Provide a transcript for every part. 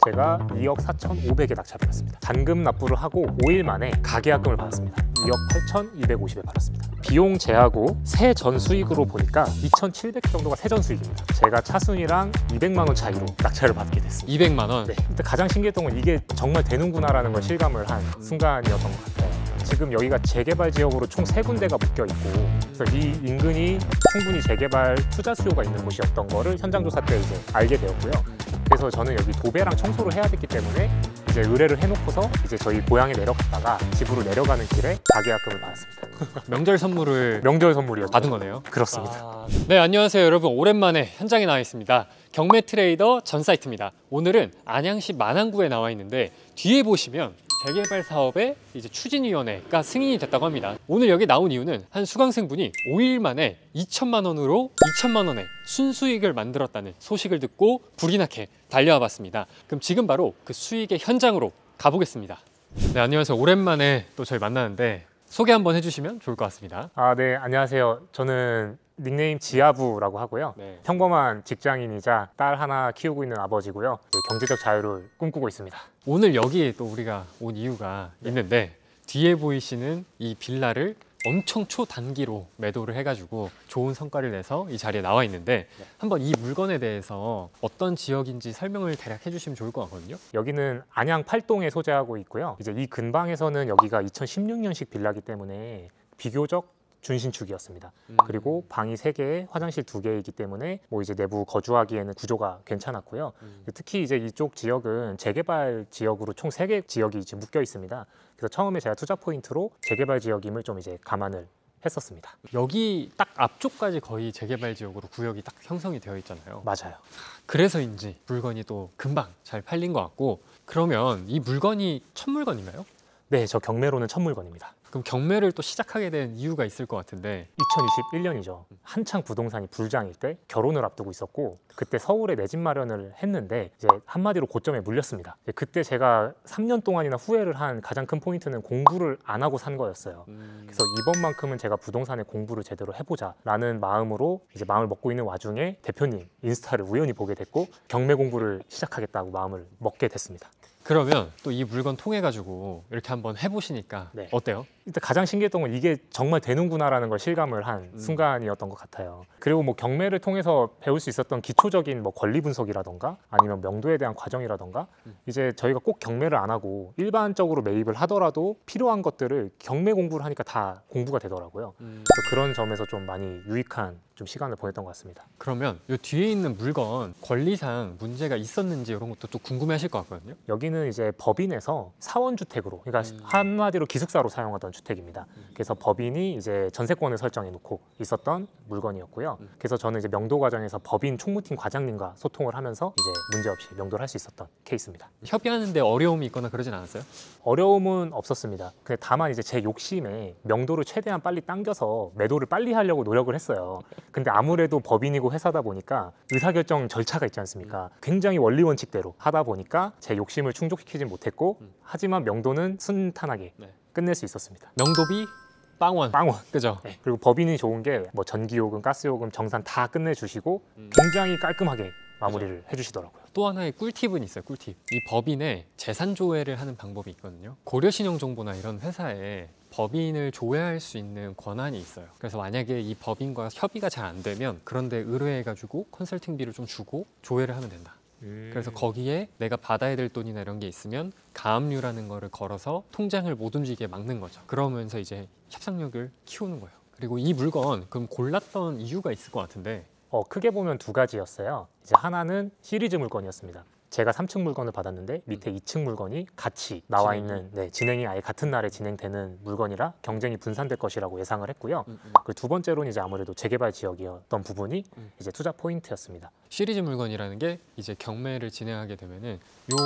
제가 2억 4,500에 낙찰받았습니다. 잔금 납부를 하고 5일 만에 가계약금을 받았습니다. 2억 8,250에 받았습니다. 비용 제하고 세전 수익으로 보니까 2,700 정도가 세전 수익입니다. 제가 차순위랑 200만 원 차이로 낙찰을 받게 됐습니다. 200만 원? 네. 근데 가장 신기했던 건 이게 정말 되는구나라는 걸 실감을 한 순간이었던 것 같아요. 지금 여기가 재개발 지역으로 총 3군데가 묶여 있고, 그래서 이 인근이 충분히 재개발 투자 수요가 있는 곳이었던 거를 현장 조사 때 이제 알게 되었고요. 그래서 저는 여기 도배랑 청소를 해야 됐기 때문에 이제 의뢰를 해놓고서 이제 저희 고향에 내려갔다가 집으로 내려가는 길에 가계약금을 받았습니다. 명절 선물을 명절 선물이었죠. 받은 거네요. 그렇습니다. 네, 안녕하세요 여러분. 오랜만에 현장에 나와 있습니다. 경매 트레이더 전 사이트입니다. 오늘은 안양시 만안구에 나와 있는데 뒤에 보시면 재개발 사업의 이제 추진위원회가 승인이 됐다고 합니다. 오늘 여기 나온 이유는 한 수강생분이 5일 만에 2천만 원으로 2천만 원의 순수익을 만들었다는 소식을 듣고 불이 나게 달려와 봤습니다. 그럼 지금 바로 그 수익의 현장으로 가보겠습니다. 네, 안녕하세요. 오랜만에 또 저희 만나는데 소개 한번 해주시면 좋을 것 같습니다. 네, 안녕하세요. 저는 닉네임 지아부라고 하고요. 네. 평범한 직장인이자 딸 하나 키우고 있는 아버지고요. 경제적 자유를 꿈꾸고 있습니다. 오늘 여기에 또 우리가 온 이유가 있는데 뒤에 보이시는 이 빌라를 엄청 초단기로 매도를 해가지고 좋은 성과를 내서 이 자리에 나와 있는데 한번 이 물건에 대해서 어떤 지역인지 설명을 대략 해주시면 좋을 것 같거든요. 여기는 안양 팔동에 소재하고 있고요. 이제 이 근방에서는 여기가 2016년식 빌라기 때문에 비교적 준신축이었습니다. 그리고 방이 3개, 화장실 2개이기 때문에 뭐 이제 내부 거주하기에는 구조가 괜찮았고요. 특히 이제 이쪽 지역은 재개발 지역으로 총 3개 지역이 지금 묶여 있습니다. 그래서 처음에 제가 투자 포인트로 재개발 지역임을 좀 이제 감안을 했었습니다. 여기 딱 앞쪽까지 거의 재개발 지역으로 구역이 딱 형성이 되어 있잖아요. 맞아요. 그래서인지 물건이 또 금방 잘 팔린 것 같고, 그러면 이 물건이 첫 물건인가요? 네, 저 경매로는 첫 물건입니다. 그럼 경매를 또 시작하게 된 이유가 있을 것 같은데 2021년이죠. 한창 부동산이 불장일 때 결혼을 앞두고 있었고 그때 서울에 내 집 마련을 했는데 이제 한마디로 고점에 물렸습니다. 그때 제가 3년 동안이나 후회를 한 가장 큰 포인트는 공부를 안 하고 산 거였어요. 그래서 이번만큼은 제가 부동산에 공부를 제대로 해보자라는 마음으로 이제 마음을 먹고 있는 와중에 대표님 인스타를 우연히 보게 됐고 경매 공부를 시작하겠다고 마음을 먹게 됐습니다. 그러면 또 이 물건 통해 가지고 이렇게 한번 해보시니까 네. 어때요? 일단 가장 신기했던 건 이게 정말 되는구나라는 걸 실감을 한 순간이었던 것 같아요. 그리고 뭐 경매를 통해서 배울 수 있었던 기초적인 뭐 권리 분석이라던가 아니면 명도에 대한 과정이라던가 이제 저희가 꼭 경매를 안 하고 일반적으로 매입을 하더라도 필요한 것들을 경매 공부를 하니까 다 공부가 되더라고요. 그래서 그런 점에서 좀 많이 유익한 좀 시간을 보냈던 것 같습니다. 그러면 이 뒤에 있는 물건 권리상 문제가 있었는지 이런 것도 또 궁금해하실 것 같거든요. 여기는 이제 법인에서 사원주택으로, 그러니까 한마디로 기숙사로 사용하던 주택입니다. 그래서 법인이 이제 전세권을 설정해 놓고 있었던 물건이었고요. 그래서 저는 이제 명도 과정에서 법인 총무팀 과장님과 소통을 하면서 이제 문제없이 명도를 할 수 있었던 케이스입니다. 협의하는데 어려움이 있거나 그러진 않았어요? 어려움은 없었습니다. 근데 다만 이제 제 욕심에 명도를 최대한 빨리 당겨서 매도를 빨리 하려고 노력을 했어요. 근데 아무래도 법인이고 회사다 보니까 의사결정 절차가 있지 않습니까? 굉장히 원리 원칙대로 하다 보니까 제 욕심을 충족시키진 못했고 하지만 명도는 순탄하게 끝낼 수 있었습니다. 명도비 빵원. 그죠? 네. 그리고 법인이 좋은 게 뭐 전기요금, 가스요금, 정산 다 끝내주시고 굉장히 깔끔하게 마무리를 해주시더라고요. 또 하나의 꿀팁은 있어요. 꿀팁. 이 법인에 재산 조회를 하는 방법이 있거든요. 고려신용정보나 이런 회사에 법인을 조회할 수 있는 권한이 있어요. 그래서 만약에 이 법인과 협의가 잘 안 되면 그런데 의뢰해가지고 컨설팅비를 좀 주고 조회를 하면 된다. 그래서 거기에 내가 받아야 될 돈이나 이런 게 있으면 가압류라는 거를 걸어서 통장을 못 움직이게 막는 거죠. 그러면서 이제 협상력을 키우는 거예요. 그리고 이 물건 그럼 골랐던 이유가 있을 것 같은데 크게 보면 2가지였어요. 이제 하나는 시리즈 물건이었습니다. 제가 3층 물건을 받았는데 밑에 2층 물건이 같이 나와 있는 진행이 아예 같은 날에 진행되는 물건이라 경쟁이 분산될 것이라고 예상을 했고요. 그리고 2번째로는 이제 아무래도 재개발 지역이었던 부분이 이제 투자 포인트였습니다. 시리즈 물건이라는 게 이제 경매를 진행하게 되면은 요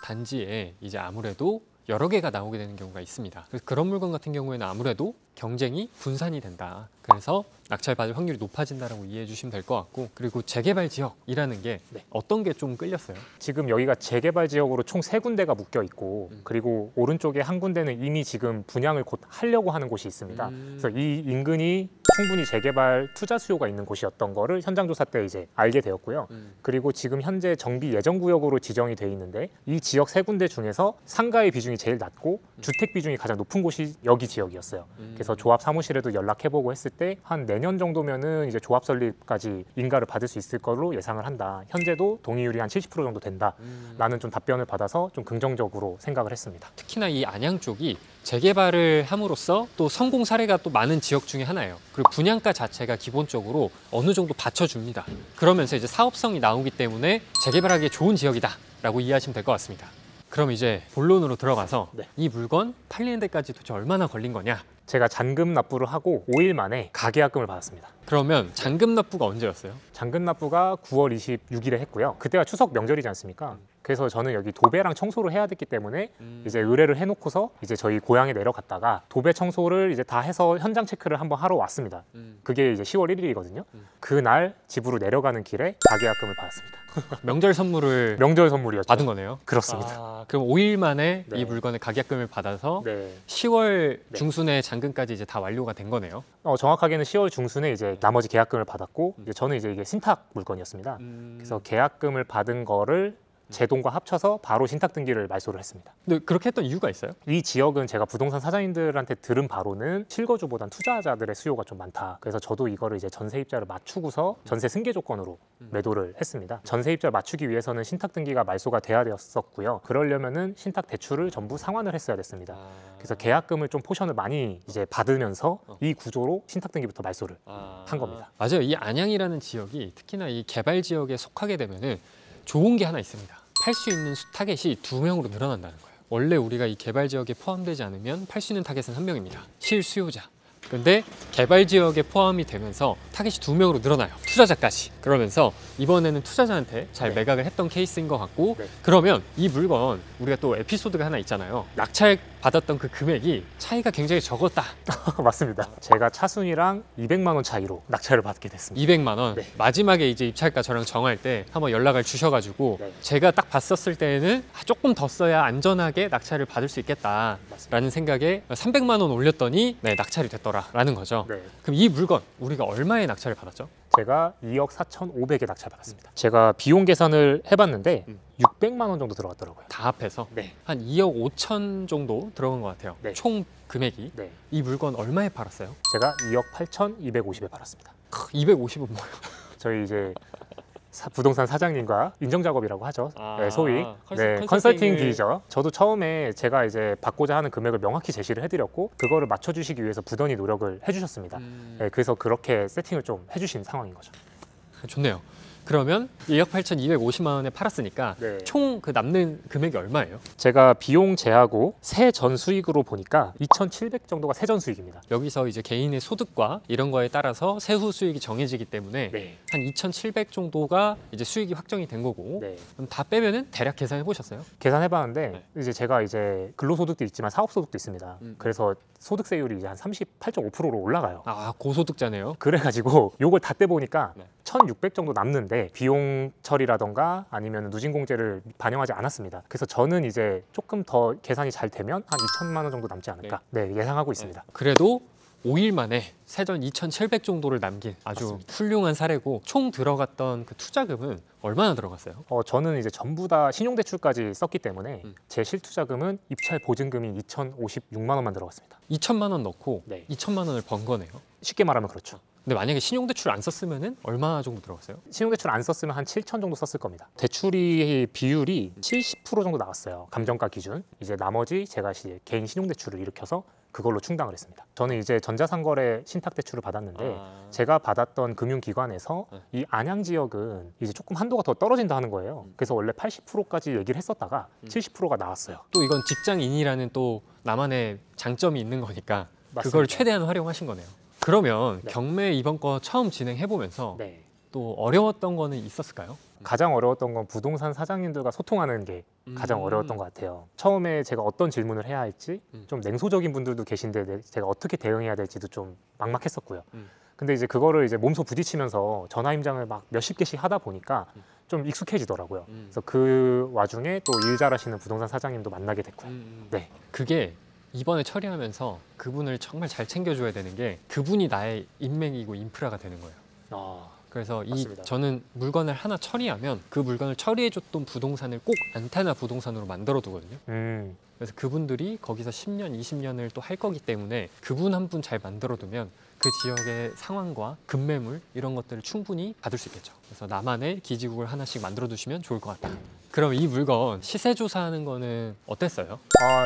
단지에 이제 아무래도 여러 개가 나오게 되는 경우가 있습니다. 그래서 그런 물건 같은 경우에는 아무래도 경쟁이 분산이 된다. 그래서 낙찰받을 확률이 높아진다라고 이해해 주시면 될 것 같고, 그리고 재개발 지역이라는 게 어떤 게 좀 끌렸어요? 지금 여기가 재개발 지역으로 총 3군데가 묶여 있고 그리고 오른쪽에 한 군데는 이미 지금 분양을 곧 하려고 하는 곳이 있습니다. 그래서 이 인근이 충분히 재개발 투자 수요가 있는 곳이었던 거를 현장 조사 때 이제 알게 되었고요. 그리고 지금 현재 정비 예정 구역으로 지정이 돼 있는데 이 지역 세 군데 중에서 상가의 비중이 제일 낮고 주택 비중이 가장 높은 곳이 여기 지역이었어요. 그래서 조합 사무실에도 연락해보고 했을 때 한 내년 정도면은 이제 조합 설립까지 인가를 받을 수 있을 걸로 예상을 한다. 현재도 동의율이 한 70% 정도 된다라는 좀 답변을 받아서 좀 긍정적으로 생각을 했습니다. 특히나 이 안양 쪽이 재개발을 함으로써 또 성공 사례가 또 많은 지역 중에 하나예요. 그리고 분양가 자체가 기본적으로 어느 정도 받쳐줍니다. 그러면서 이제 사업성이 나오기 때문에 재개발하기에 좋은 지역이다라고 이해하시면 될 것 같습니다. 그럼 이제 본론으로 들어가서 네. 이 물건 팔리는 데까지 도대체 얼마나 걸린 거냐? 제가 잔금 납부를 하고 5일 만에 가계약금을 받았습니다. 그러면 잔금 납부가 언제였어요? 잔금 납부가 9월 26일에 했고요. 그때가 추석 명절이지 않습니까? 그래서 저는 여기 도배랑 청소를 해야 됐기 때문에 이제 의뢰를 해놓고서 이제 저희 고향에 내려갔다가 도배 청소를 이제 다 해서 현장 체크를 한번 하러 왔습니다. 그게 이제 10월 1일이거든요. 그날 집으로 내려가는 길에 가계약금을 받았습니다. 명절 선물을 명절 선물이었죠. 받은 거네요. 그렇습니다. 아, 그럼 5일 만에 네. 이 물건의 가계약금을 받아서 네. 10월 네. 중순에 잔금까지 이제 다 완료가 된 거네요. 정확하게는 10월 중순에 이제 나머지 계약금을 받았고 이제 저는 이제 이게 신탁 물건이었습니다. 그래서 계약금을 받은 거를 제 돈과 합쳐서 바로 신탁 등기를 말소를 했습니다. 근데 그렇게 했던 이유가 있어요? 이 지역은 제가 부동산 사장님들한테 들은 바로는 실거주보단 투자자들의 수요가 좀 많다. 그래서 저도 이거를 이제 전세입자를 맞추고서 전세 승계 조건으로 매도를 했습니다. 전세입자를 맞추기 위해서는 신탁 등기가 말소가 돼야 되었었고요. 그러려면은 신탁 대출을 전부 상환을 했어야 됐습니다. 그래서 계약금을 좀 포션을 많이 이제 받으면서 이 구조로 신탁 등기부터 말소를 한 겁니다. 맞아요. 이 안양이라는 지역이 특히나 이 개발 지역에 속하게 되면은 좋은 게 하나 있습니다. 팔 수 있는 타겟이 2명으로 늘어난다는 거예요. 원래 우리가 이 개발 지역에 포함되지 않으면 팔 수 있는 타겟은 1명입니다. 실수요자. 근데 개발 지역에 포함이 되면서 타겟이 2명으로 늘어나요. 투자자까지. 그러면서 이번에는 투자자한테 잘 네. 매각을 했던 케이스인 것 같고 네. 그러면 이 물건 우리가 또 에피소드가 하나 있잖아요. 낙찰 받았던 그 금액이 차이가 굉장히 적었다. 맞습니다. 제가 차순이랑 200만 원 차이로 낙찰을 받게 됐습니다. 200만 원. 네. 마지막에 이제 입찰가 저랑 정할 때 한번 연락을 주셔가지고 네. 제가 딱 봤었을 때는 조금 더 써야 안전하게 낙찰을 받을 수 있겠다라는 맞습니다. 생각에 300만 원 올렸더니 네, 낙찰이 됐더라라는 거죠. 네. 그럼 이 물건 우리가 얼마에 낙찰을 받았죠? 제가 2억 4,500에 낙찰 받았습니다. 제가 비용 계산을 해봤는데 600만 원 정도 들어갔더라고요. 다 합해서 네. 한 2억 5천 정도 들어간 것 같아요. 네. 총 금액이. 네. 이 물건 얼마에 팔았어요? 제가 2억 8,250에 팔았습니다. 250은 뭐예요? 저희 이제 부동산 사장님과 인정 작업이라고 하죠. 아, 네, 소위 컨설팅을- 컨설팅 비죠. 저도 처음에 제가 이제 받고자 하는 금액을 명확히 제시를 해드렸고 그거를 맞춰주시기 위해서 부단히 노력을 해주셨습니다. 네, 그래서 그렇게 세팅을 좀 해주신 상황인 거죠. 좋네요. 그러면 2억 8,250만 원에 팔았으니까 네. 총 그 남는 금액이 얼마예요? 제가 비용 제하고 세전 수익으로 보니까 2,700 정도가 세전 수익입니다. 여기서 이제 개인의 소득과 이런 거에 따라서 세후 수익이 정해지기 때문에 네. 한 2,700 정도가 이제 수익이 확정이 된 거고 네. 그럼 다 빼면은 대략 계산해 보셨어요? 계산해봤는데 이제 제가 이제 근로소득도 있지만 사업소득도 있습니다. 그래서 소득세율이 이제 한 38.5%로 올라가요. 아 고소득자네요. 그래가지고 요걸 다 떼보니까 네. 1,600 정도 남는데 비용 처리라던가 아니면 누진공제를 반영하지 않았습니다. 그래서 저는 이제 조금 더 계산이 잘 되면 한 2천만 원 정도 남지 않을까 네, 예상하고 있습니다. 그래도 5일 만에 세전 2,700 정도를 남긴 아주 맞습니다. 훌륭한 사례고 총 들어갔던 그 투자금은 얼마나 들어갔어요? 저는 이제 전부 다 신용대출까지 썼기 때문에 음. 제 실투자금은 입찰 보증금이 2,056만 원만 들어갔습니다. 2천만 원 넣고 네. 2천만 원을 번 거네요. 쉽게 말하면 그렇죠. 근데 만약에 신용대출 안 썼으면은 얼마 정도 들어갔어요? 신용대출 안 썼으면 한 7천 정도 썼을 겁니다. 대출이 비율이 70% 정도 나왔어요. 감정가 기준. 이제 나머지 제가 이제 개인 신용대출을 일으켜서 그걸로 충당을 했습니다. 저는 이제 전자상거래 신탁대출을 받았는데 제가 받았던 금융기관에서 이 안양 지역은 이제 조금 한도가 더 떨어진다 하는 거예요. 그래서 원래 80%까지 얘기를 했었다가 70%가 나왔어요. 또 이건 직장인이라는 또 나만의 장점이 있는 거니까 맞습니다. 그걸 최대한 활용하신 거네요. 그러면 네. 경매 이번 거 처음 진행해 보면서 네. 또 어려웠던 거는 있었을까요? 가장 어려웠던 건 부동산 사장님들과 소통하는 게 가장 어려웠던 것 같아요. 처음에 제가 어떤 질문을 해야 할지 좀 냉소적인 분들도 계신데 제가 어떻게 대응해야 될지도 좀 막막했었고요. 근데 이제 그거를 이제 몸소 부딪히면서 전화 임장을 막 몇십 개씩 하다 보니까 좀 익숙해지더라고요. 그래서 그 와중에 또 일 잘하시는 부동산 사장님도 만나게 됐고요. 네. 그게 이번에 처리하면서 그분을 정말 잘 챙겨줘야 되는 게 그분이 나의 인맥이고 인프라가 되는 거예요. 아, 그래서 맞습니다. 저는 물건을 하나 처리하면 그 물건을 처리해줬던 부동산을 꼭 안테나 부동산으로 만들어 두거든요. 그래서 그분들이 거기서 10년, 20년을 또 할 거기 때문에 그분 한 분 잘 만들어 두면 그 지역의 상황과 급매물 이런 것들을 충분히 받을 수 있겠죠. 그래서 나만의 기지국을 하나씩 만들어 두시면 좋을 것 같아요. 그럼 이 물건 시세 조사하는 거는 어땠어요?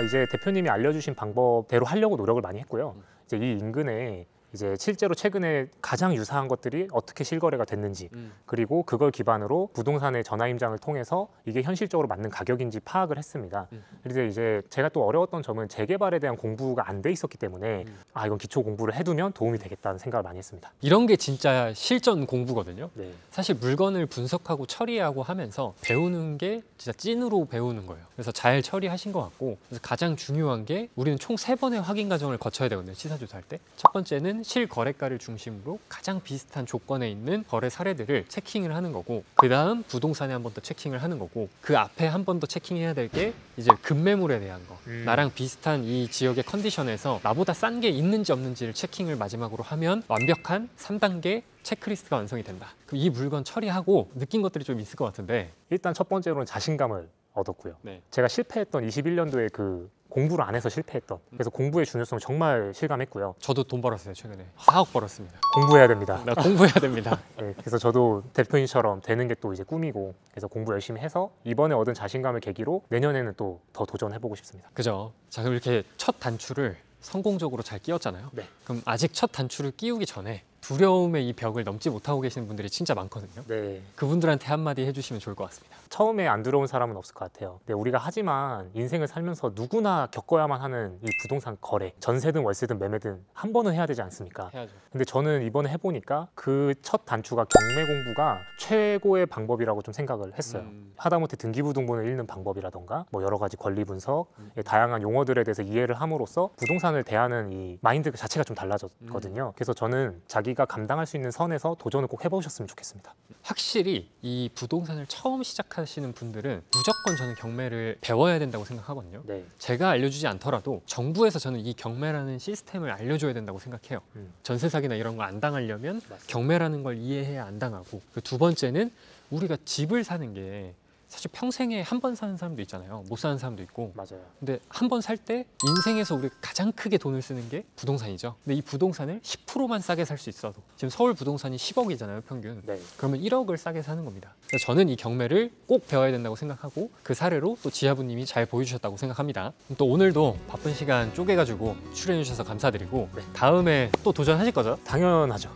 이제 대표님이 알려주신 방법대로 하려고 노력을 많이 했고요. 이제 이 인근에 이제 실제로 최근에 가장 유사한 것들이 어떻게 실거래가 됐는지, 그리고 그걸 기반으로 부동산의 전화 임장을 통해서 이게 현실적으로 맞는 가격인지 파악을 했습니다. 그런데 이제 제가 또 어려웠던 점은 재개발에 대한 공부가 안 돼 있었기 때문에 이건 기초 공부를 해두면 도움이 되겠다는 생각을 많이 했습니다. 이런 게 진짜 실전 공부거든요. 네. 사실 물건을 분석하고 처리하고 하면서 배우는 게 진짜 찐으로 배우는 거예요. 그래서 잘 처리하신 것 같고, 그래서 가장 중요한 게 우리는 총 3번의 확인 과정을 거쳐야 되거든요. 시사조사할 때. 첫 번째는 실거래가를 중심으로 가장 비슷한 조건에 있는 거래 사례들을 체킹을 하는 거고, 그 다음 부동산에 한 번 더 체킹을 하는 거고, 그 앞에 한 번 더 체킹해야 될 게 이제 급매물에 대한 거. 나랑 비슷한 이 지역의 컨디션에서 나보다 싼 게 있는지 없는지를 체킹을 마지막으로 하면 완벽한 3단계 체크리스트가 완성이 된다. 그럼 이 물건 처리하고 느낀 것들이 좀 있을 것 같은데. 일단 첫 번째로는 자신감을 얻었고요. 네. 제가 실패했던 21년도에 그 공부를 안 해서 실패했던, 그래서 공부의 중요성을 정말 실감했고요. 저도 돈 벌었어요. 최근에 4억 벌었습니다. 공부해야 됩니다. 나 공부해야 됩니다. 네, 그래서 저도 대표님처럼 되는 게 또 이제 꿈이고, 그래서 공부 열심히 해서 이번에 얻은 자신감을 계기로 내년에는 또 더 도전해보고 싶습니다. 그죠? 자, 그럼 이렇게 첫 단추를 성공적으로 잘 끼웠잖아요. 네. 그럼 아직 첫 단추를 끼우기 전에 두려움의 이 벽을 넘지 못하고 계시는 분들이 진짜 많거든요. 네. 그분들한테 한마디 해주시면 좋을 것 같습니다. 처음에 안 들어온 사람은 없을 것 같아요. 근데 우리가 하지만 인생을 살면서 누구나 겪어야만 하는 이 부동산 거래, 전세든 월세든 매매든 한 번은 해야 되지 않습니까? 해야죠. 근데 저는 이번에 해보니까 그 첫 단추가 경매 공부가 최고의 방법이라고 좀 생각을 했어요. 하다못해 등기부등본을 읽는 방법이라던가 뭐 여러 가지 권리 분석, 다양한 용어들에 대해서 이해를 함으로써 부동산을 대하는 이 마인드 자체가 좀 달라졌거든요. 그래서 저는 자기가 감당할 수 있는 선에서 도전을 꼭 해보셨으면 좋겠습니다. 확실히 이 부동산을 처음 시작하시는 분들은 무조건 저는 경매를 배워야 된다고 생각하거든요. 네. 제가 알려주지 않더라도 정부에서 저는 이 경매라는 시스템을 알려줘야 된다고 생각해요. 전세 사기나 이런 거 안 당하려면 맞습니다. 경매라는 걸 이해해야 안 당하고, 그 두 번째는 우리가 집을 사는 게 사실 평생에 한 번 사는 사람도 있잖아요. 못 사는 사람도 있고. 맞아요. 근데 한 번 살 때 인생에서 우리가 가장 크게 돈을 쓰는 게 부동산이죠. 근데 이 부동산을 10%만 싸게 살 수 있어도, 지금 서울 부동산이 10억이잖아요, 평균. 네. 그러면 1억을 싸게 사는 겁니다. 그래서 저는 이 경매를 꼭 배워야 된다고 생각하고, 그 사례로 또 지하부님이 잘 보여주셨다고 생각합니다. 또 오늘도 바쁜 시간 쪼개가지고 출연해 주셔서 감사드리고, 네. 다음에 또 도전하실 거죠? 당연하죠.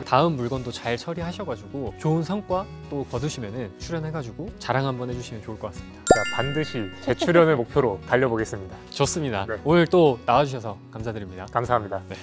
다음 물건도 잘 처리하셔가지고 좋은 성과 또 거두시면은 출연해가지고 자랑 한번 해주시면 좋을 것 같습니다. 제가 반드시 제 출연을 목표로 달려보겠습니다. 좋습니다. 네. 오늘 또 나와주셔서 감사드립니다. 감사합니다. 네.